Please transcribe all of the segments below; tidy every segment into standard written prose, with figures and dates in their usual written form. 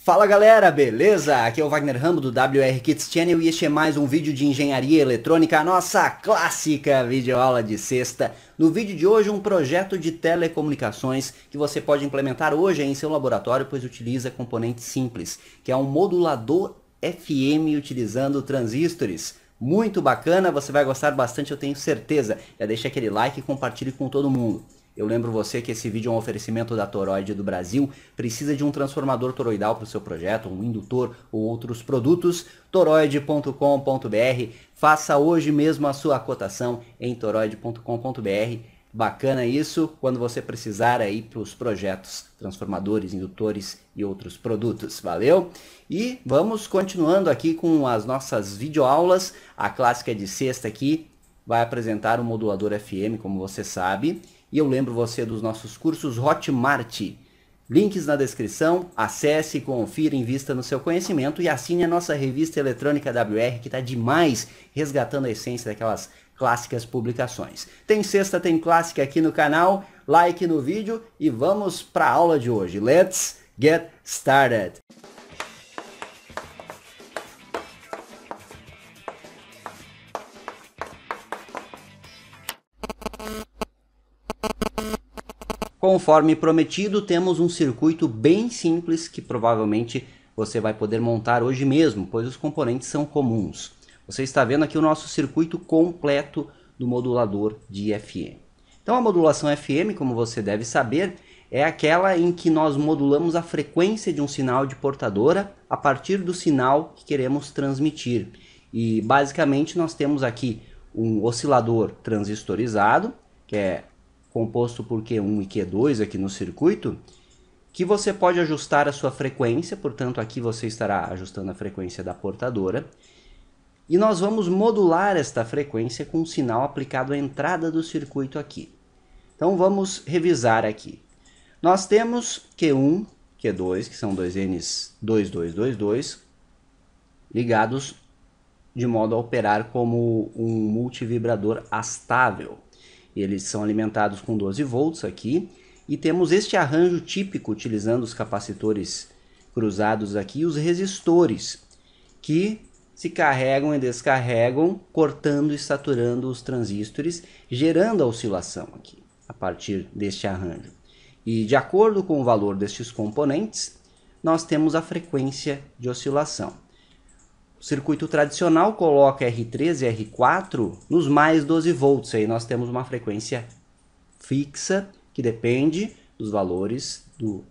Fala galera, beleza? Aqui é o Wagner Rambo do WR Kids Channel e este é mais um vídeo de engenharia eletrônica, a nossa clássica videoaula de sexta. No vídeo de hoje um projeto de telecomunicações que você pode implementar hoje em seu laboratório, pois utiliza componentes simples, que é um modulador FM utilizando transistores. Muito bacana, você vai gostar bastante, eu tenho certeza. Já deixa aquele like e compartilhe com todo mundo. Eu lembro você que esse vídeo é um oferecimento da Toroid do Brasil. Precisa de um transformador toroidal para o seu projeto, um indutor ou outros produtos? Toroid.com.br. Faça hoje mesmo a sua cotação em toroid.com.br. Bacana isso quando você precisar aí para os projetos, transformadores, indutores e outros produtos. Valeu? E vamos continuando aqui com as nossas videoaulas. A clássica de sexta aqui vai apresentar o modulador FM, como você sabe. E eu lembro você dos nossos cursos Hotmart. Links na descrição, acesse, confira, invista no seu conhecimento e assine a nossa revista eletrônica WR, que está demais, resgatando a essência daquelas clássicas publicações. Tem sexta, tem clássica aqui no canal, like no vídeo e vamos para a aula de hoje. Let's get started! Conforme prometido, temos um circuito bem simples que provavelmente você vai poder montar hoje mesmo, pois os componentes são comuns. Você está vendo aqui o nosso circuito completo do modulador de FM. Então a modulação FM, como você deve saber, é aquela em que nós modulamos a frequência de um sinal de portadora a partir do sinal que queremos transmitir. E basicamente nós temos aqui um oscilador transistorizado, que é composto por Q1 e Q2 aqui no circuito, que você pode ajustar a sua frequência, portanto aqui você estará ajustando a frequência da portadora, e nós vamos modular esta frequência com um sinal aplicado à entrada do circuito aqui. Então vamos revisar aqui. Nós temos Q1, Q2, que são dois Ns 2222, ligados de modo a operar como um multivibrador astável. Eles são alimentados com 12 volts aqui e temos este arranjo típico utilizando os capacitores cruzados aqui e os resistores que se carregam e descarregam cortando e saturando os transistores, gerando a oscilação aqui a partir deste arranjo. E de acordo com o valor destes componentes, nós temos a frequência de oscilação. O circuito tradicional coloca R3 e R4 nos mais 12 volts. Aí nós temos uma frequência fixa que depende dos valores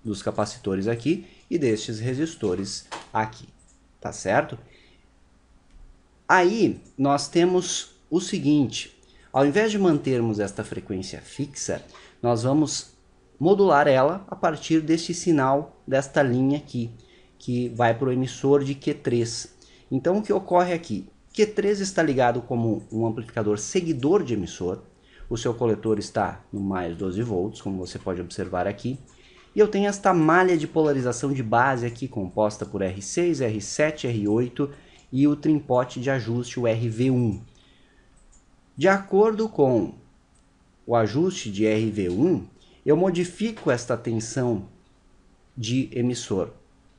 dos capacitores aqui e destes resistores aqui. Tá certo? Aí nós temos o seguinte. Ao invés de mantermos esta frequência fixa, nós vamos modular ela a partir deste sinal, desta linha aqui, que vai para o emissor de Q3. Então o que ocorre aqui? Q3 está ligado como um amplificador seguidor de emissor. O seu coletor está no mais 12 volts, como você pode observar aqui. E eu tenho esta malha de polarização de base aqui, composta por R6, R7, R8 e o trimpote de ajuste, o RV1. De acordo com o ajuste de RV1, eu modifico esta tensão de emissor,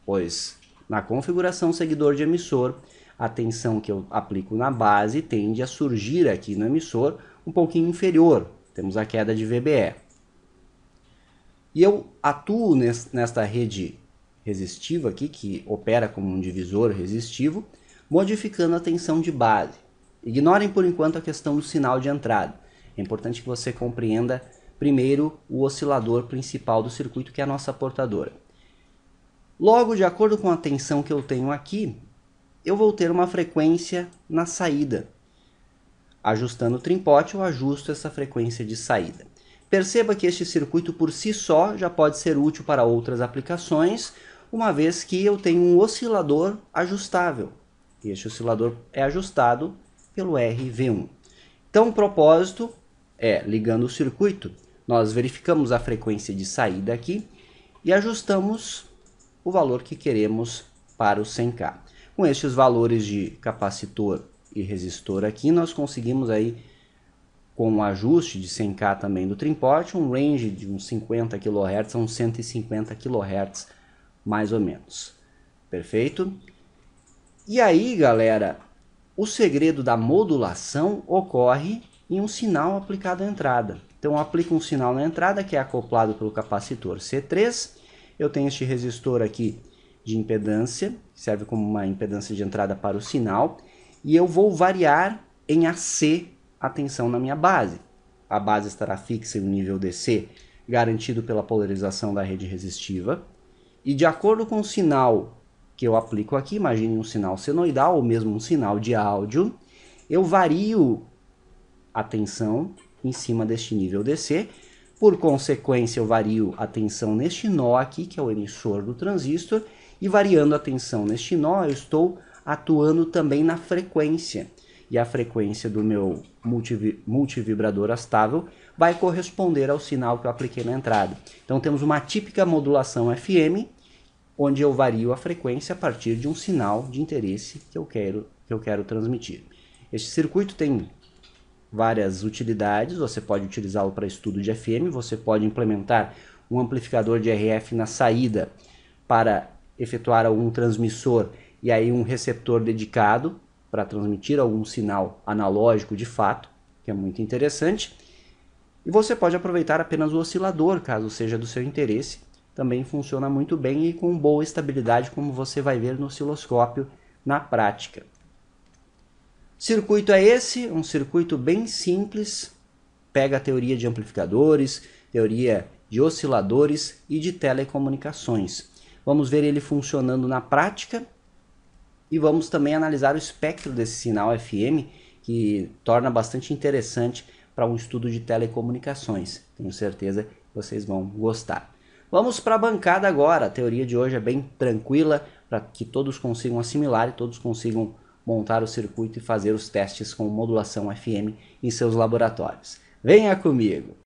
pois na configuração seguidor de emissor, a tensão que eu aplico na base tende a surgir aqui no emissor um pouquinho inferior. Temos a queda de VBE. E eu atuo nesta rede resistiva aqui, que opera como um divisor resistivo, modificando a tensão de base. Ignorem por enquanto a questão do sinal de entrada. É importante que você compreenda primeiro o oscilador principal do circuito, que é a nossa portadora. Logo, de acordo com a tensão que eu tenho aqui, eu vou ter uma frequência na saída. Ajustando o trimpote, eu ajusto essa frequência de saída. Perceba que este circuito por si só já pode ser útil para outras aplicações, uma vez que eu tenho um oscilador ajustável. Este oscilador é ajustado pelo RV1. Então o propósito é, ligando o circuito, nós verificamos a frequência de saída aqui e ajustamos o valor que queremos para o 100K. Com estes valores de capacitor e resistor aqui, nós conseguimos aí, com um ajuste de 100K também do trimpote, um range de uns 50 kHz a uns 150 kHz, mais ou menos. Perfeito? E aí, galera, o segredo da modulação ocorre em um sinal aplicado à entrada. Então, eu aplico um sinal na entrada que é acoplado pelo capacitor C3. Eu tenho este resistor aqui de impedância, que serve como uma impedância de entrada para o sinal. E eu vou variar em AC a tensão na minha base. A base estará fixa em um nível DC, garantido pela polarização da rede resistiva. E de acordo com o sinal que eu aplico aqui, imagine um sinal senoidal ou mesmo um sinal de áudio, eu vario a tensão em cima deste nível DC. Por consequência, eu vario a tensão neste nó aqui, que é o emissor do transistor, e variando a tensão neste nó, eu estou atuando também na frequência. E a frequência do meu multivibrador astável vai corresponder ao sinal que eu apliquei na entrada. Então temos uma típica modulação FM, onde eu vario a frequência a partir de um sinal de interesse que eu quero transmitir. Este circuito tem várias utilidades. Você pode utilizá-lo para estudo de FM, você pode implementar um amplificador de RF na saída para efetuar algum transmissor e aí um receptor dedicado para transmitir algum sinal analógico de fato, que é muito interessante. E você pode aproveitar apenas o oscilador, caso seja do seu interesse. Também funciona muito bem e com boa estabilidade, como você vai ver no osciloscópio na prática. Circuito é esse, um circuito bem simples, pega a teoria de amplificadores, teoria de osciladores e de telecomunicações. Vamos ver ele funcionando na prática e vamos também analisar o espectro desse sinal FM, que torna bastante interessante para um estudo de telecomunicações. Tenho certeza que vocês vão gostar. Vamos para a bancada agora. A teoria de hoje é bem tranquila para que todos consigam assimilar e todos consigam montar o circuito e fazer os testes com modulação FM em seus laboratórios. Venha comigo!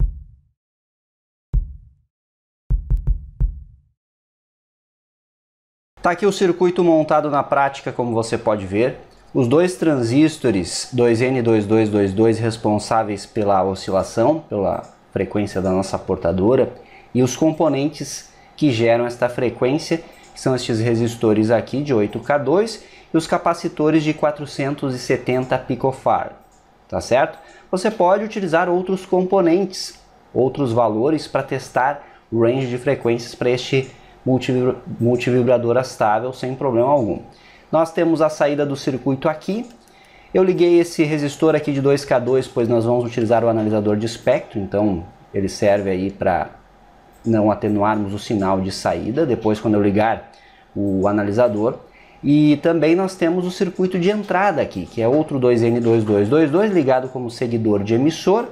Está aqui o circuito montado na prática, como você pode ver. Os dois transistores 2N2222 responsáveis pela oscilação, pela frequência da nossa portadora, e os componentes que geram esta frequência, que são estes resistores aqui de 8K2 e os capacitores de 470 picofarad, tá certo? Você pode utilizar outros componentes, outros valores para testar o range de frequências para este multivibrador astável sem problema algum. Nós temos a saída do circuito aqui. Eu liguei esse resistor aqui de 2K2, pois nós vamos utilizar o analisador de espectro, então ele serve aí para não atenuarmos o sinal de saída, depois quando eu ligar o analisador. E também nós temos o circuito de entrada aqui, que é outro 2N2222 ligado como seguidor de emissor.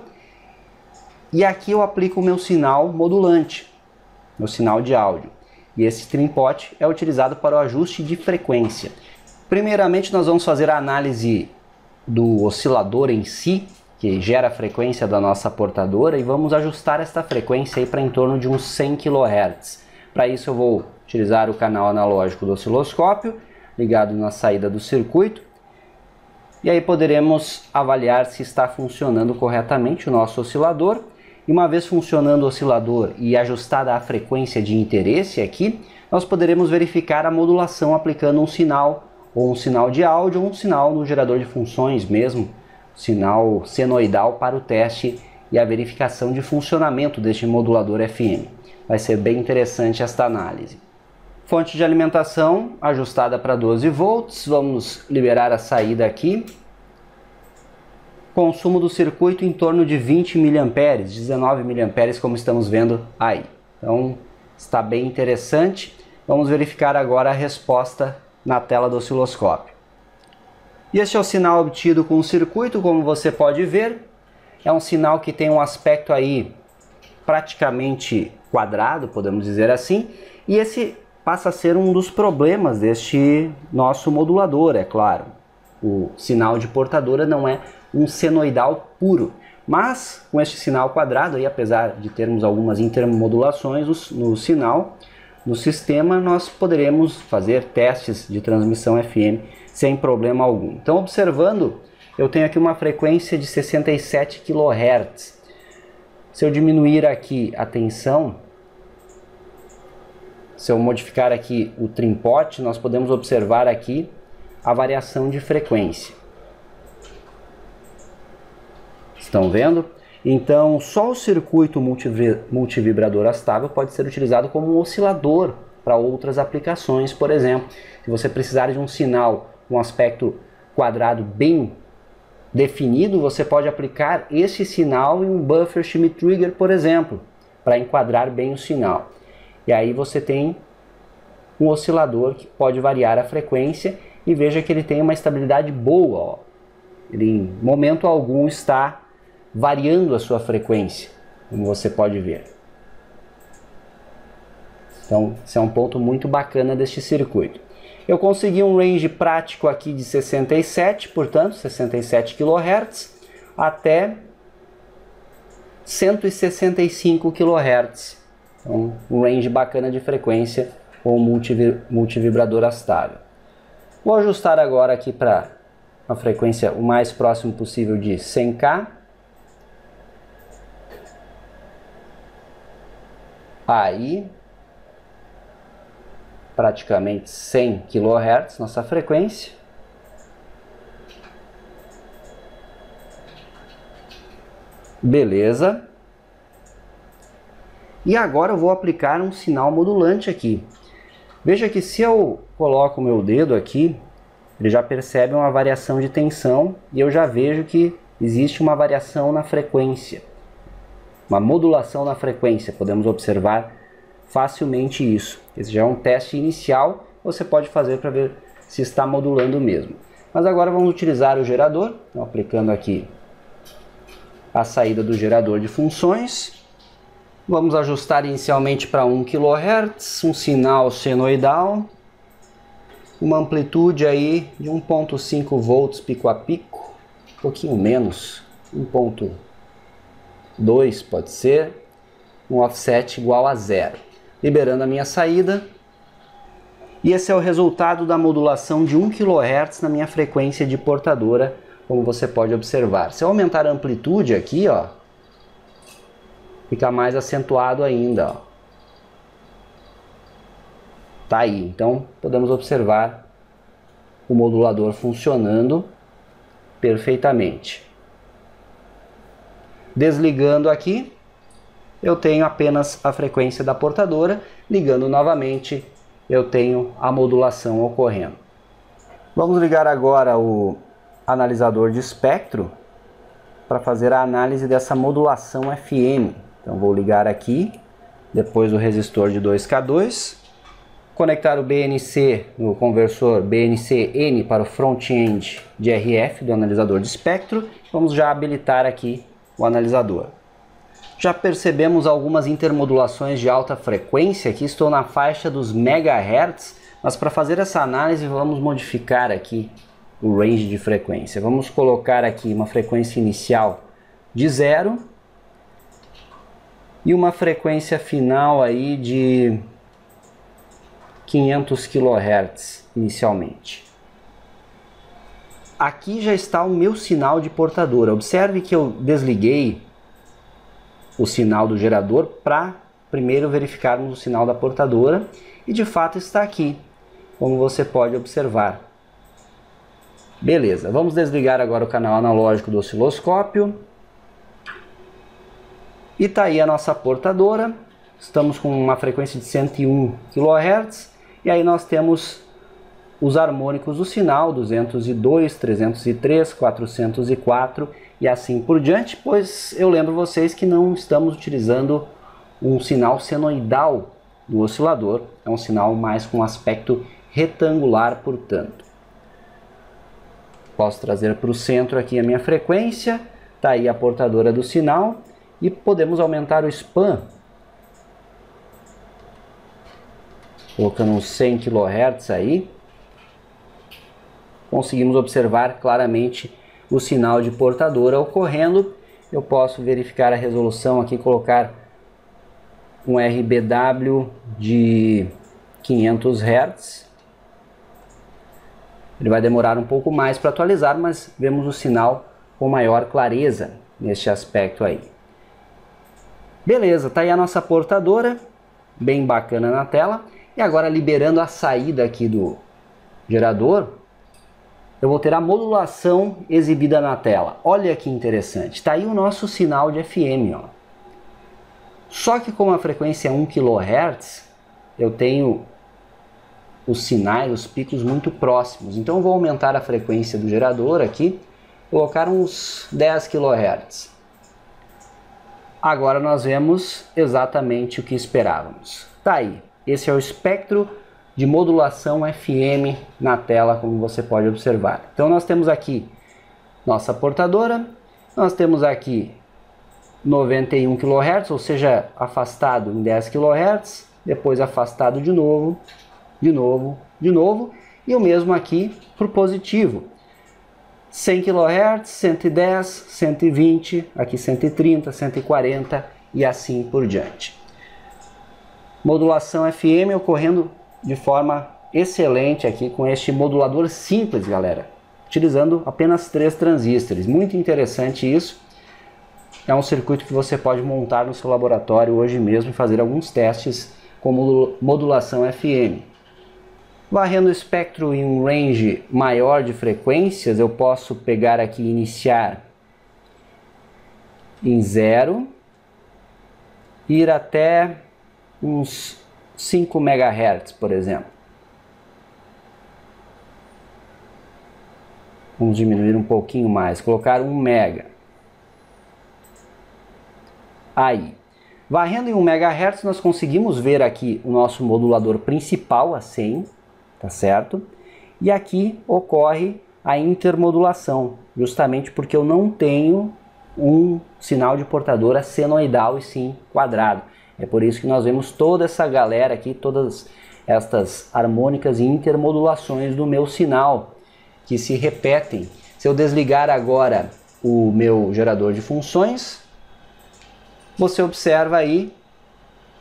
E aqui eu aplico o meu sinal modulante, meu sinal de áudio. E esse trim-pot é utilizado para o ajuste de frequência. Primeiramente nós vamos fazer a análise do oscilador em si, que gera a frequência da nossa portadora, e vamos ajustar esta frequência para em torno de uns 100 kHz. Para isso eu vou utilizar o canal analógico do osciloscópio, ligado na saída do circuito, e aí poderemos avaliar se está funcionando corretamente o nosso oscilador. E uma vez funcionando o oscilador e ajustada a frequência de interesse aqui, nós poderemos verificar a modulação aplicando um sinal, ou um sinal de áudio, ou um sinal no gerador de funções mesmo, sinal senoidal para o teste e a verificação de funcionamento deste modulador FM. Vai ser bem interessante esta análise. Fonte de alimentação ajustada para 12 volts, vamos liberar a saída aqui. Consumo do circuito em torno de 20 mA, 19 mA, como estamos vendo aí. Então está bem interessante. Vamos verificar agora a resposta na tela do osciloscópio. E este é o sinal obtido com o circuito, como você pode ver. É um sinal que tem um aspecto aí praticamente quadrado, podemos dizer assim. E esse passa a ser um dos problemas deste nosso modulador, é claro. O sinal de portadora não é um senoidal puro, mas com este sinal quadrado, aí, apesar de termos algumas intermodulações no sinal, no sistema, nós poderemos fazer testes de transmissão FM sem problema algum. Então, observando, eu tenho aqui uma frequência de 67 kHz. Se eu diminuir aqui a tensão, se eu modificar aqui o trim pot, nós podemos observar aqui a variação de frequência. Estão vendo? Então, só o circuito multivibrador astável pode ser utilizado como um oscilador para outras aplicações. Por exemplo, se você precisar de um sinal com aspecto quadrado bem definido, você pode aplicar esse sinal em um buffer shimmy trigger, por exemplo, para enquadrar bem o sinal. E aí você tem um oscilador que pode variar a frequência e veja que ele tem uma estabilidade boa. Ó. Ele em momento algum está variando a sua frequência, como você pode ver. Então, esse é um ponto muito bacana deste circuito. Eu consegui um range prático aqui de 67, portanto, 67 kHz até 165 kHz. Então, um range bacana de frequência com multivibrador astável. Vou ajustar agora aqui para uma frequência o mais próximo possível de 100K. Aí, praticamente 100 kHz nossa frequência. Beleza. E agora eu vou aplicar um sinal modulante aqui. Veja que se eu coloco o meu dedo aqui, ele já percebe uma variação de tensão e eu já vejo que existe uma variação na frequência. Uma modulação na frequência, podemos observar facilmente isso. Esse já é um teste inicial, você pode fazer para ver se está modulando mesmo. Mas agora vamos utilizar o gerador, então, aplicando aqui a saída do gerador de funções. Vamos ajustar inicialmente para 1 kHz, um sinal senoidal, uma amplitude aí de 1.5 volts pico a pico, um pouquinho menos, 1.2 pode ser, um offset igual a 0. Liberando a minha saída. E esse é o resultado da modulação de 1 kHz na minha frequência de portadora, como você pode observar. Se eu aumentar a amplitude aqui, ó, fica mais acentuado ainda. Ó. Tá aí, então podemos observar o modulador funcionando perfeitamente. Desligando aqui, eu tenho apenas a frequência da portadora. Ligando novamente, eu tenho a modulação ocorrendo. Vamos ligar agora o analisador de espectro para fazer a análise dessa modulação FM. Então vou ligar aqui, depois o resistor de 2K2, conectar o BNC no conversor BNC-N para o front-end de RF do analisador de espectro. Vamos já habilitar aqui o analisador. Já percebemos algumas intermodulações de alta frequência, aqui estou na faixa dos megahertz, mas para fazer essa análise vamos modificar aqui o range de frequência. Vamos colocar aqui uma frequência inicial de 0 e uma frequência final aí de 500 kHz inicialmente. Aqui já está o meu sinal de portadora. Observe que eu desliguei o sinal do gerador para primeiro verificarmos o sinal da portadora e de fato está aqui, como você pode observar. Beleza, vamos desligar agora o canal analógico do osciloscópio. E está aí a nossa portadora. Estamos com uma frequência de 101 kHz e aí nós temos os harmônicos do sinal, 202, 303, 404 e assim por diante, pois eu lembro vocês que não estamos utilizando um sinal senoidal do oscilador, é um sinal mais com aspecto retangular, portanto. Posso trazer para o centro aqui a minha frequência, está aí a portadora do sinal e podemos aumentar o span, colocando uns 100 kHz aí. Conseguimos observar claramente o sinal de portadora ocorrendo. Eu posso verificar a resolução aqui, colocar um RBW de 500 Hz. Ele vai demorar um pouco mais para atualizar, mas vemos o sinal com maior clareza neste aspecto aí. Beleza, tá aí a nossa portadora, bem bacana na tela. E agora, liberando a saída aqui do gerador, eu vou ter a modulação exibida na tela. Olha que interessante, está aí o nosso sinal de FM, ó. Só que como a frequência é 1 kHz, eu tenho os sinais, os picos muito próximos. Então eu vou aumentar a frequência do gerador aqui, colocar uns 10 kHz. Agora nós vemos exatamente o que esperávamos. Tá aí, esse é o espectro de modulação FM na tela, como você pode observar. Então nós temos aqui nossa portadora, nós temos aqui 91 kHz, ou seja, afastado em 10 kHz, depois afastado de novo, de novo, de novo, e o mesmo aqui para o positivo. 100 kHz, 110, 120, aqui 130, 140 e assim por diante. Modulação FM ocorrendo de forma excelente aqui com este modulador simples, galera, utilizando apenas 3 transistores. Muito interessante isso. É um circuito que você pode montar no seu laboratório hoje mesmo e fazer alguns testes com modulação FM. Varrendo o espectro em um range maior de frequências, eu posso pegar aqui e iniciar em 0, ir até uns 5 MHz, por exemplo. Vamos diminuir um pouquinho mais, colocar 1 MHz. Aí, varrendo em 1 MHz, nós conseguimos ver aqui o nosso modulador principal a 100, tá certo? E aqui ocorre a intermodulação, justamente porque eu não tenho um sinal de portadora senoidal e sim quadrado. É por isso que nós vemos toda essa galera aqui, todas estas harmônicas e intermodulações do meu sinal, que se repetem. Se eu desligar agora o meu gerador de funções, você observa aí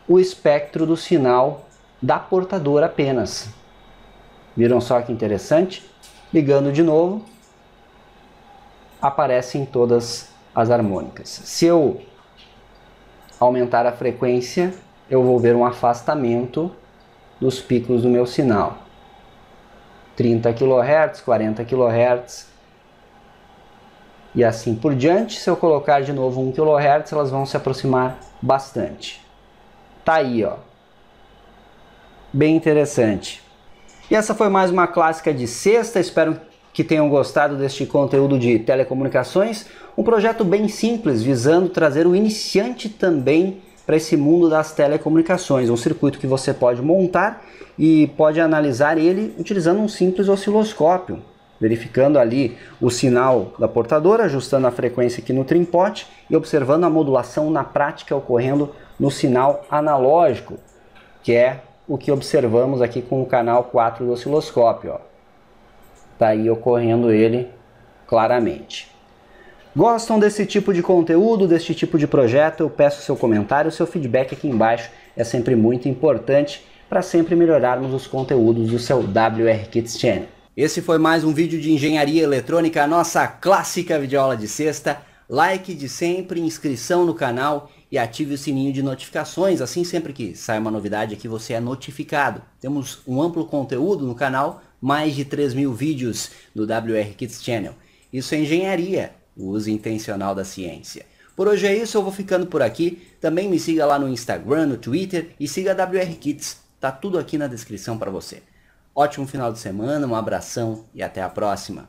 o espectro do sinal da portadora apenas. Viram só que interessante? Ligando de novo, aparecem todas as harmônicas. Se eu aumentar a frequência, eu vou ver um afastamento dos picos do meu sinal. 30 kHz, 40 kHz e assim por diante. Se eu colocar de novo 1 kHz, elas vão se aproximar bastante. Tá aí, ó. Bem interessante. E essa foi mais uma clássica de sexta. Espero que tenham gostado deste conteúdo de telecomunicações. Um projeto bem simples, visando trazer o iniciante também para esse mundo das telecomunicações. Um circuito que você pode montar e pode analisar ele utilizando um simples osciloscópio, verificando ali o sinal da portadora, ajustando a frequência aqui no trim-pot e observando a modulação na prática ocorrendo no sinal analógico, que é o que observamos aqui com o canal 4 do osciloscópio, ó. Tá aí ocorrendo ele claramente. Gostam desse tipo de conteúdo, desse tipo de projeto? Eu peço seu comentário, seu feedback aqui embaixo é sempre muito importante para sempre melhorarmos os conteúdos do seu WR Kits Channel. Esse foi mais um vídeo de engenharia eletrônica, a nossa clássica videoaula de sexta. Like de sempre, inscrição no canal e ative o sininho de notificações, assim sempre que sai uma novidade aqui você é notificado. Temos um amplo conteúdo no canal, mais de 3.000 vídeos do WR Kits Channel. Isso é engenharia, o uso intencional da ciência. Por hoje é isso, eu vou ficando por aqui. Também me siga lá no Instagram, no Twitter e siga a WR Kits. Tá tudo aqui na descrição para você. Ótimo final de semana, um abração e até a próxima.